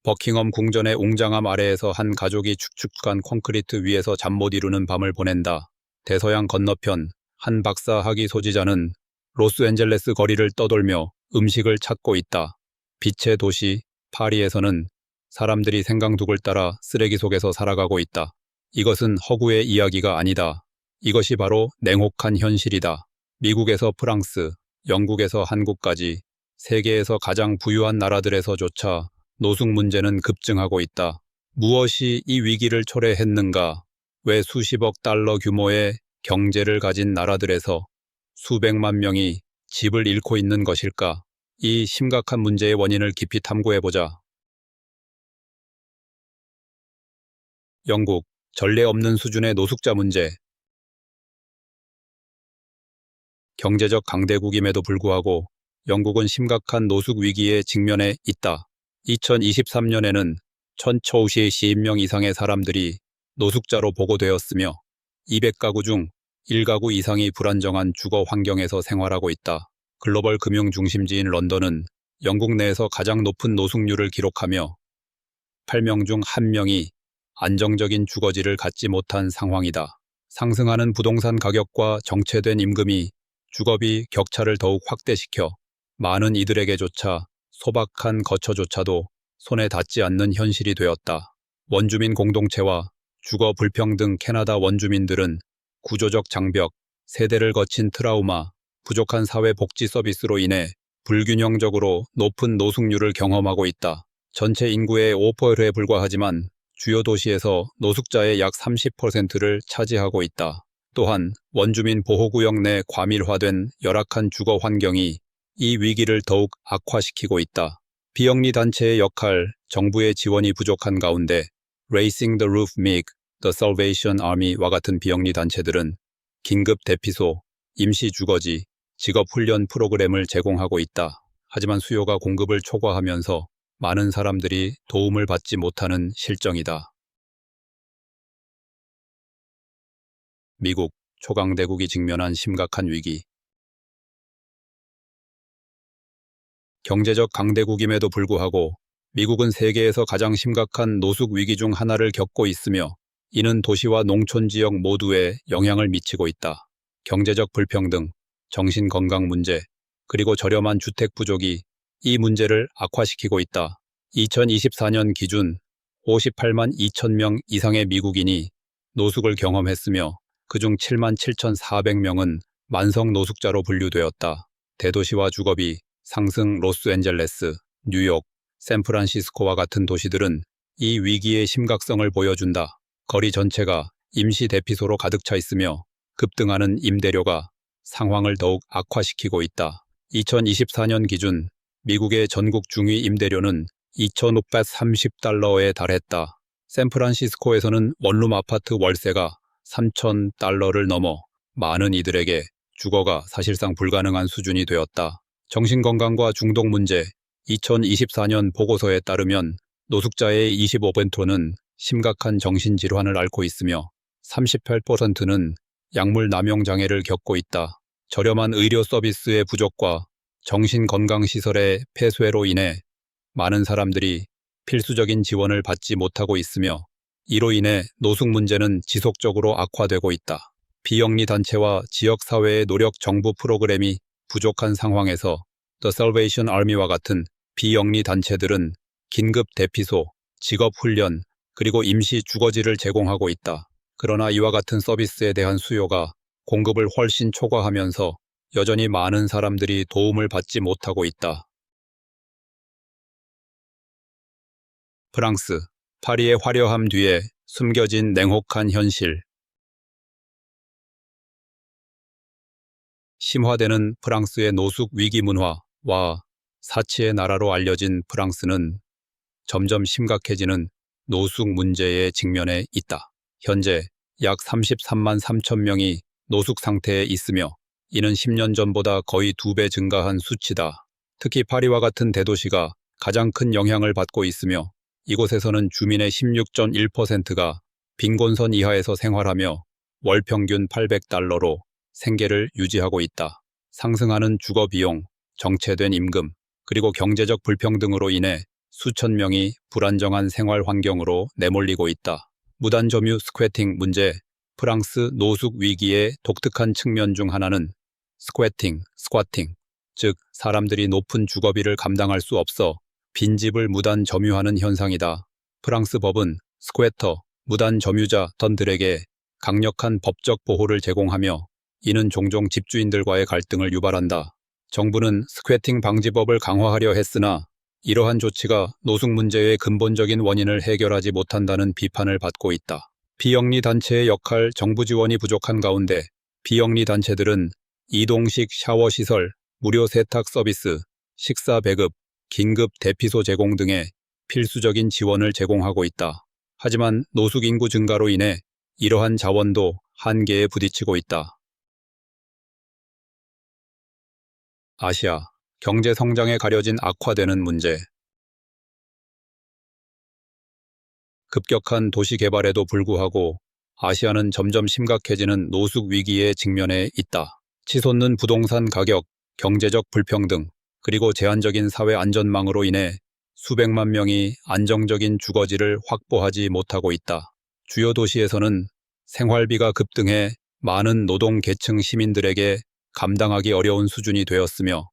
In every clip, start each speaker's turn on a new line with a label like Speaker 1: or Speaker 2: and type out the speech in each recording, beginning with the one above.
Speaker 1: 버킹엄 궁전의 웅장함 아래에서 한 가족이 축축한 콘크리트 위에서 잠 못 이루는 밤을 보낸다. 대서양 건너편 한 박사 학위 소지자는 로스앤젤레스 거리를 떠돌며 음식을 찾고 있다. 빛의 도시 파리에서는 사람들이 생강둑을 따라 쓰레기 속에서 살아가고 있다. 이것은 허구의 이야기가 아니다. 이것이 바로 냉혹한 현실이다. 미국에서 프랑스, 영국에서 한국까지 세계에서 가장 부유한 나라들에서조차 노숙 문제는 급증하고 있다. 무엇이 이 위기를 초래했는가? 왜 수십억 달러 규모의 경제를 가진 나라들에서 수백만 명이 집을 잃고 있는 것일까? 이 심각한 문제의 원인을 깊이 탐구해보자. 영국, 전례 없는 수준의 노숙자 문제. 경제적 강대국임에도 불구하고 영국은 심각한 노숙 위기에 직면해 있다. 2023년에는 1,050명 이상의 사람들이 노숙자로 보고되었으며 200가구 중 1가구 이상이 불안정한 주거 환경에서 생활하고 있다. 글로벌 금융 중심지인 런던은 영국 내에서 가장 높은 노숙률을 기록하며 8명 중 1명이 안정적인 주거지를 갖지 못한 상황이다. 상승하는 부동산 가격과 정체된 임금이 주거비 격차를 더욱 확대시켜 많은 이들에게조차 소박한 거처조차도 손에 닿지 않는 현실이 되었다. 원주민 공동체와 주거 불평등. 캐나다 원주민들은 구조적 장벽, 세대를 거친 트라우마, 부족한 사회복지 서비스로 인해 불균형적으로 높은 노숙률을 경험하고 있다. 전체 인구의 5%에 불과하지만 주요 도시에서 노숙자의 약 30%를 차지하고 있다. 또한 원주민 보호구역 내 과밀화된 열악한 주거 환경이 이 위기를 더욱 악화시키고 있다. 비영리 단체의 역할, 정부의 지원이 부족한 가운데 Raising the Roof MIG, The Salvation Army와 같은 비영리 단체들은 긴급 대피소, 임시 주거지, 직업 훈련 프로그램을 제공하고 있다. 하지만 수요가 공급을 초과하면서 많은 사람들이 도움을 받지 못하는 실정이다. 미국, 초강대국이 직면한 심각한 위기. 경제적 강대국임에도 불구하고 미국은 세계에서 가장 심각한 노숙 위기 중 하나를 겪고 있으며 이는 도시와 농촌 지역 모두에 영향을 미치고 있다. 경제적 불평등, 정신건강 문제, 그리고 저렴한 주택 부족이 이 문제를 악화시키고 있다. 2024년 기준 58만 2천 명 이상의 미국인이 노숙을 경험했으며 그중 7만 7,400명은 만성 노숙자로 분류되었다. 대도시와 주거비 상승. 로스앤젤레스, 뉴욕, 샌프란시스코와 같은 도시들은 이 위기의 심각성을 보여준다. 거리 전체가 임시 대피소로 가득 차 있으며 급등하는 임대료가 상황을 더욱 악화시키고 있다. 2024년 기준 미국의 전국 중위 임대료는 2,530달러에 달했다. 샌프란시스코에서는 원룸 아파트 월세가 3,000달러를 넘어 많은 이들에게 주거가 사실상 불가능한 수준이 되었다. 정신건강과 중독 문제. 2024년 보고서에 따르면 노숙자의 25%는 심각한 정신질환을 앓고 있으며 38%는 약물 남용 장애를 겪고 있다. 저렴한 의료 서비스의 부족과 정신건강시설의 폐쇄로 인해 많은 사람들이 필수적인 지원을 받지 못하고 있으며 이로 인해 노숙 문제는 지속적으로 악화되고 있다. 비영리 단체와 지역사회의 노력. 정부 프로그램이 부족한 상황에서 The Salvation Army와 같은 비영리 단체들은 긴급 대피소, 직업 훈련, 그리고 임시 주거지를 제공하고 있다. 그러나 이와 같은 서비스에 대한 수요가 공급을 훨씬 초과하면서 여전히 많은 사람들이 도움을 받지 못하고 있다. 프랑스, 파리의 화려함 뒤에 숨겨진 냉혹한 현실. 심화되는 프랑스의 노숙 위기 문화와 사치의 나라로 알려진 프랑스는 점점 심각해지는 노숙 문제에 직면해 있다. 현재 약 33만 3천 명이 노숙 상태에 있으며 이는 10년 전보다 거의 2배 증가한 수치다. 특히 파리와 같은 대도시가 가장 큰 영향을 받고 있으며 이곳에서는 주민의 16.1%가 빈곤선 이하에서 생활하며 월 평균 800달러로 생계를 유지하고 있다. 상승하는 주거 비용, 정체된 임금, 그리고 경제적 불평등으로 인해 수천 명이 불안정한 생활 환경으로 내몰리고 있다. 무단점유 스퀘팅 문제. 프랑스 노숙 위기의 독특한 측면 중 하나는 스쿼팅, 즉 사람들이 높은 주거비를 감당할 수 없어 빈집을 무단 점유하는 현상이다. 프랑스 법은 스퀘터, 무단 점유자들에게 강력한 법적 보호를 제공하며 이는 종종 집주인들과의 갈등을 유발한다. 정부는 스퀘팅 방지법을 강화하려 했으나 이러한 조치가 노숙 문제의 근본적인 원인을 해결하지 못한다는 비판을 받고 있다. 비영리 단체의 역할. 정부 지원이 부족한 가운데 비영리 단체들은 이동식 샤워 시설, 무료 세탁 서비스, 식사 배급, 긴급 대피소 제공 등의 필수적인 지원을 제공하고 있다. 하지만 노숙 인구 증가로 인해 이러한 자원도 한계에 부딪히고 있다. 아시아, 경제 성장에 가려진 악화되는 문제. 급격한 도시 개발에도 불구하고 아시아는 점점 심각해지는 노숙 위기에 직면해 있다. 치솟는 부동산 가격, 경제적 불평등, 그리고 제한적인 사회 안전망으로 인해 수백만 명이 안정적인 주거지를 확보하지 못하고 있다. 주요 도시에서는 생활비가 급등해 많은 노동 계층 시민들에게 감당하기 어려운 수준이 되었으며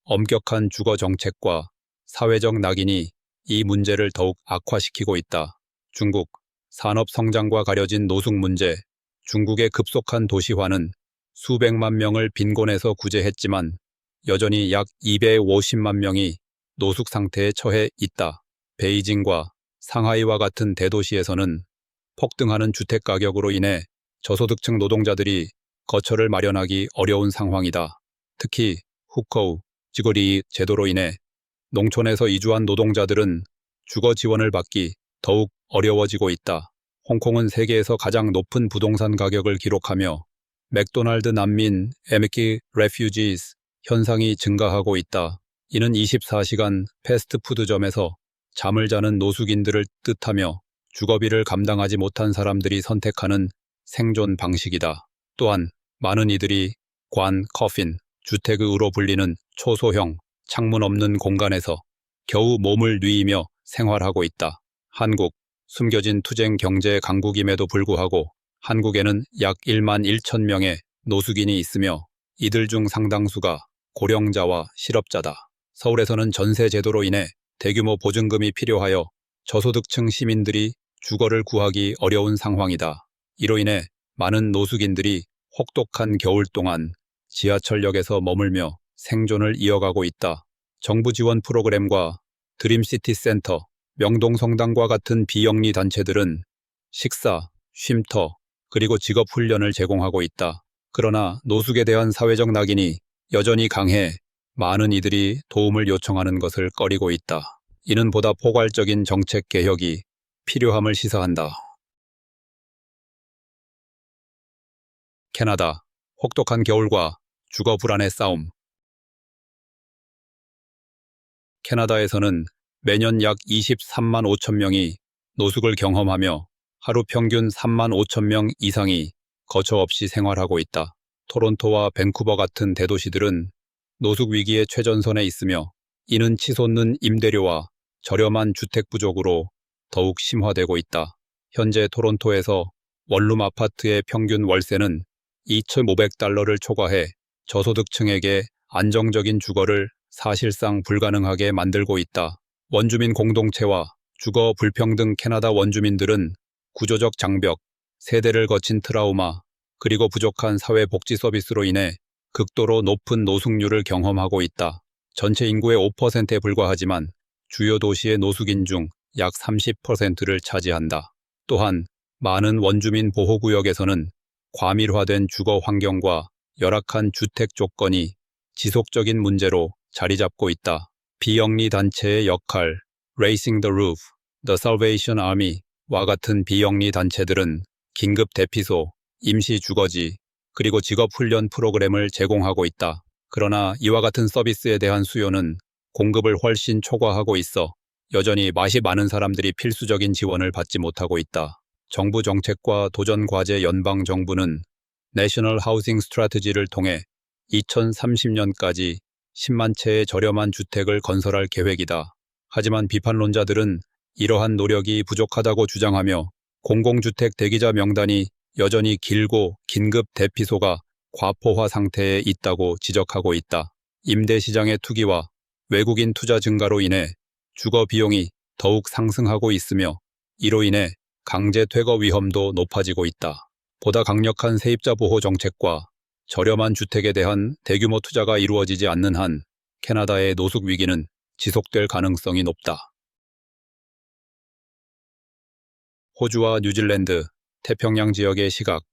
Speaker 1: 엄격한 주거 정책과 사회적 낙인이 이 문제를 더욱 악화시키고 있다. 중국, 산업 성장과 가려진 노숙 문제. 중국의 급속한 도시화는 수백만 명을 빈곤에서 구제했지만 여전히 약 250만 명이 노숙 상태에 처해 있다. 베이징과 상하이와 같은 대도시에서는 폭등하는 주택 가격으로 인해 저소득층 노동자들이 거처를 마련하기 어려운 상황이다. 특히 후커우, 지거리 제도로 인해 농촌에서 이주한 노동자들은 주거 지원을 받기 더욱 어려워지고 있다. 홍콩은 세계에서 가장 높은 부동산 가격을 기록하며 맥도날드 난민 에미키 레퓨지스 현상이 증가하고 있다. 이는 24시간 패스트푸드점에서 잠을 자는 노숙인들을 뜻하며 주거비를 감당하지 못한 사람들이 선택하는 생존 방식이다. 또한 많은 이들이 커핀, 주택으로 불리는 초소형, 창문 없는 공간에서 겨우 몸을 뉘이며 생활하고 있다. 한국, 숨겨진 투쟁 경제 강국임에도 불구하고 한국에는 약 1만 1천 명의 노숙인이 있으며 이들 중 상당수가 고령자와 실업자다. 서울에서는 전세 제도로 인해 대규모 보증금이 필요하여 저소득층 시민들이 주거를 구하기 어려운 상황이다. 이로 인해 많은 노숙인들이 혹독한 겨울 동안 지하철역에서 머물며 생존을 이어가고 있다. 정부 지원 프로그램과 드림시티 센터, 명동성당과 같은 비영리 단체들은 식사, 쉼터, 그리고 직업 훈련을 제공하고 있다. 그러나 노숙에 대한 사회적 낙인이 여전히 강해 많은 이들이 도움을 요청하는 것을 꺼리고 있다. 이는 보다 포괄적인 정책 개혁이 필요함을 시사한다. 캐나다, 혹독한 겨울과 주거 불안의 싸움. 캐나다에서는 매년 약 23만 5천 명이 노숙을 경험하며 하루 평균 3만 5천 명 이상이 거처 없이 생활하고 있다. 토론토와 밴쿠버 같은 대도시들은 노숙 위기의 최전선에 있으며 이는 치솟는 임대료와 저렴한 주택 부족으로 더욱 심화되고 있다. 현재 토론토에서 원룸 아파트의 평균 월세는 $2,500를 초과해 저소득층에게 안정적인 주거를 사실상 불가능하게 만들고 있다. 원주민 공동체와 주거 불평등. 캐나다 원주민들은 구조적 장벽, 세대를 거친 트라우마, 그리고 부족한 사회복지 서비스로 인해 극도로 높은 노숙률을 경험하고 있다. 전체 인구의 5%에 불과하지만 주요 도시의 노숙인 중 약 30%를 차지한다. 또한 많은 원주민 보호구역에서는 과밀화된 주거 환경과 열악한 주택 조건이 지속적인 문제로 자리 잡고 있다. 비영리 단체의 역할, Raising the Roof, The Salvation Army와 같은 비영리 단체들은 긴급 대피소, 임시 주거지, 그리고 직업 훈련 프로그램을 제공하고 있다. 그러나 이와 같은 서비스에 대한 수요는 공급을 훨씬 초과하고 있어 여전히 맛이 많은 사람들이 필수적인 지원을 받지 못하고 있다. 정부 정책과 도전 과제. 연방 정부는 내셔널 하우싱 스트래티지를 통해 2030년까지 10만 채의 저렴한 주택을 건설할 계획이다. 하지만 비판론자들은 이러한 노력이 부족하다고 주장하며 공공주택 대기자 명단이 여전히 길고 긴급 대피소가 과포화 상태에 있다고 지적하고 있다. 임대시장의 투기와 외국인 투자 증가로 인해 주거 비용이 더욱 상승하고 있으며 이로 인해 강제 퇴거 위험도 높아지고 있다. 보다 강력한 세입자 보호 정책과 저렴한 주택에 대한 대규모 투자가 이루어지지 않는 한 캐나다의 노숙 위기는 지속될 가능성이 높다. 호주와 뉴질랜드, 태평양 지역의 시각.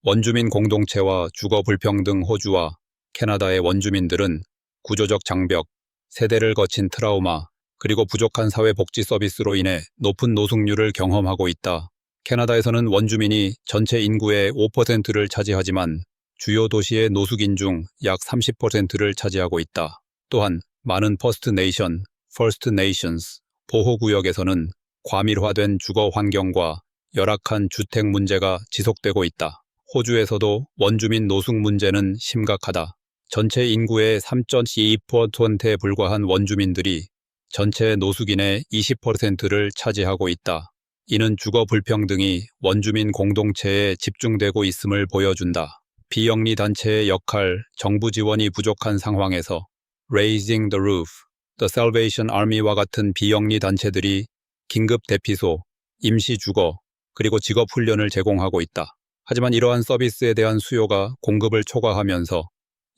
Speaker 1: 원주민 공동체와 주거 불평등. 호주와 캐나다의 원주민들은 구조적 장벽, 세대를 거친 트라우마, 그리고 부족한 사회복지 서비스로 인해 높은 노숙률을 경험하고 있다. 캐나다에서는 원주민이 전체 인구의 5%를 차지하지만 주요 도시의 노숙인 중 약 30%를 차지하고 있다. 또한 많은 퍼스트 네이션, 퍼스트 네이션스 보호구역에서는 과밀화된 주거 환경과 열악한 주택 문제가 지속되고 있다. 호주에서도 원주민 노숙 문제는 심각하다. 전체 인구의 3.2%에 불과한 원주민들이 전체 노숙인의 20%를 차지하고 있다. 이는 주거 불평등이 원주민 공동체에 집중되고 있음을 보여준다. 비영리 단체의 역할, 정부 지원이 부족한 상황에서 Raising the Roof, The Salvation Army와 같은 비영리 단체들이 긴급 대피소, 임시 주거, 그리고 직업 훈련을 제공하고 있다. 하지만 이러한 서비스에 대한 수요가 공급을 초과하면서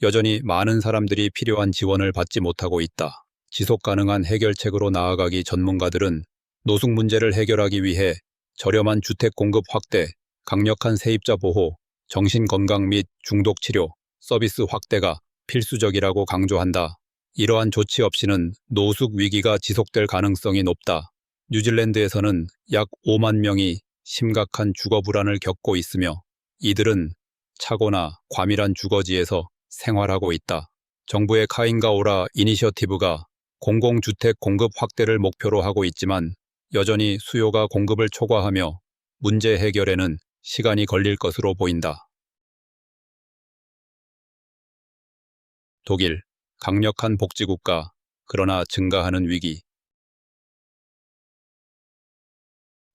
Speaker 1: 여전히 많은 사람들이 필요한 지원을 받지 못하고 있다. 지속 가능한 해결책으로 나아가기. 전문가들은 노숙 문제를 해결하기 위해 저렴한 주택 공급 확대, 강력한 세입자 보호, 정신건강 및 중독 치료, 서비스 확대가 필수적이라고 강조한다. 이러한 조치 없이는 노숙 위기가 지속될 가능성이 높다. 뉴질랜드에서는 약 5만 명이 심각한 주거 불안을 겪고 있으며 이들은 차고나 과밀한 주거지에서 생활하고 있다. 정부의 카인가오라 이니셔티브가 공공주택 공급 확대를 목표로 하고 있지만 여전히 수요가 공급을 초과하며 문제 해결에는 시간이 걸릴 것으로 보인다. 독일, 강력한 복지국가, 그러나 증가하는 위기.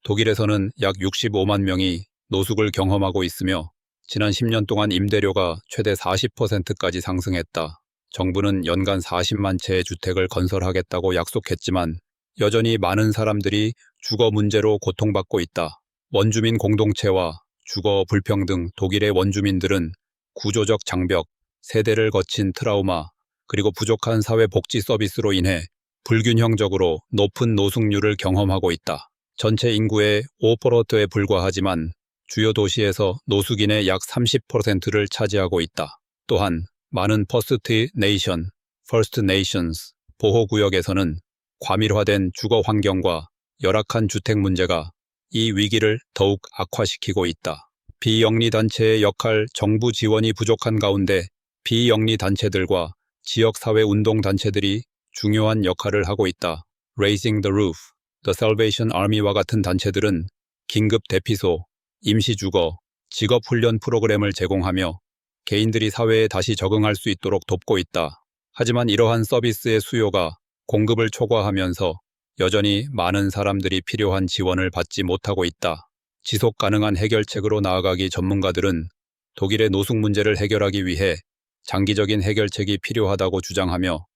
Speaker 1: 독일에서는 약 65만 명이 노숙을 경험하고 있으며 지난 10년 동안 임대료가 최대 40%까지 상승했다. 정부는 연간 40만 채의 주택을 건설하겠다고 약속했지만 여전히 많은 사람들이 주거 문제로 고통받고 있다. 원주민 공동체와 주거 불평등. 독일의 원주민들은 구조적 장벽, 세대를 거친 트라우마, 그리고 부족한 사회복지 서비스로 인해 불균형적으로 높은 노숙률을 경험하고 있다. 전체 인구의 5%에 불과하지만 주요 도시에서 노숙인의 약 30%를 차지하고 있다. 또한 많은 퍼스트 네이션, 퍼스트 네이션스 보호구역에서는 과밀화된 주거 환경과 열악한 주택 문제가 이 위기를 더욱 악화시키고 있다. 비영리 단체의 역할. 정부 지원이 부족한 가운데 비영리 단체들과 지역사회 운동단체들이 중요한 역할을 하고 있다. Raising the Roof, The Salvation Army와 같은 단체들은 긴급 대피소, 임시주거, 직업훈련 프로그램을 제공하며 개인들이 사회에 다시 적응할 수 있도록 돕고 있다. 하지만 이러한 서비스의 수요가 공급을 초과하면서 여전히 많은 사람들이 필요한 지원을 받지 못하고 있다. 지속 가능한 해결책으로 나아가기. 전문가들은 독일의 노숙 문제를 해결하기 위해 장기적인 해결책이 필요하다고 주장하며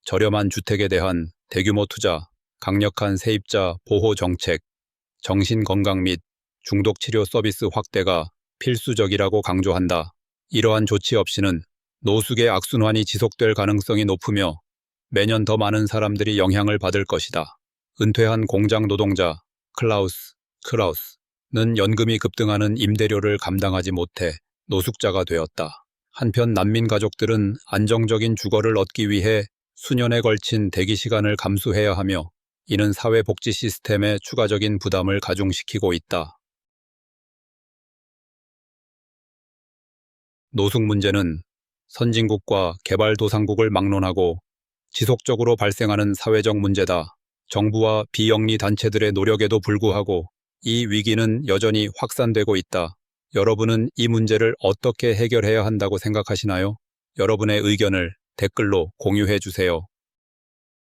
Speaker 1: 저렴한 주택에 대한 대규모 투자, 강력한 세입자 보호 정책, 정신건강 및 중독 치료 서비스 확대가 필수적이라고 강조한다. 이러한 조치 없이는 노숙의 악순환이 지속될 가능성이 높으며 매년 더 많은 사람들이 영향을 받을 것이다. 은퇴한 공장 노동자 클라우스는 연금이 급등하는 임대료를 감당하지 못해 노숙자가 되었다. 한편 난민 가족들은 안정적인 주거를 얻기 위해 수년에 걸친 대기 시간을 감수해야 하며 이는 사회복지 시스템에 추가적인 부담을 가중시키고 있다. 노숙 문제는 선진국과 개발도상국을 막론하고 지속적으로 발생하는 사회적 문제다. 정부와 비영리 단체들의 노력에도 불구하고 이 위기는 여전히 확산되고 있다. 여러분은 이 문제를 어떻게 해결해야 한다고 생각하시나요? 여러분의 의견을 댓글로 공유해 주세요.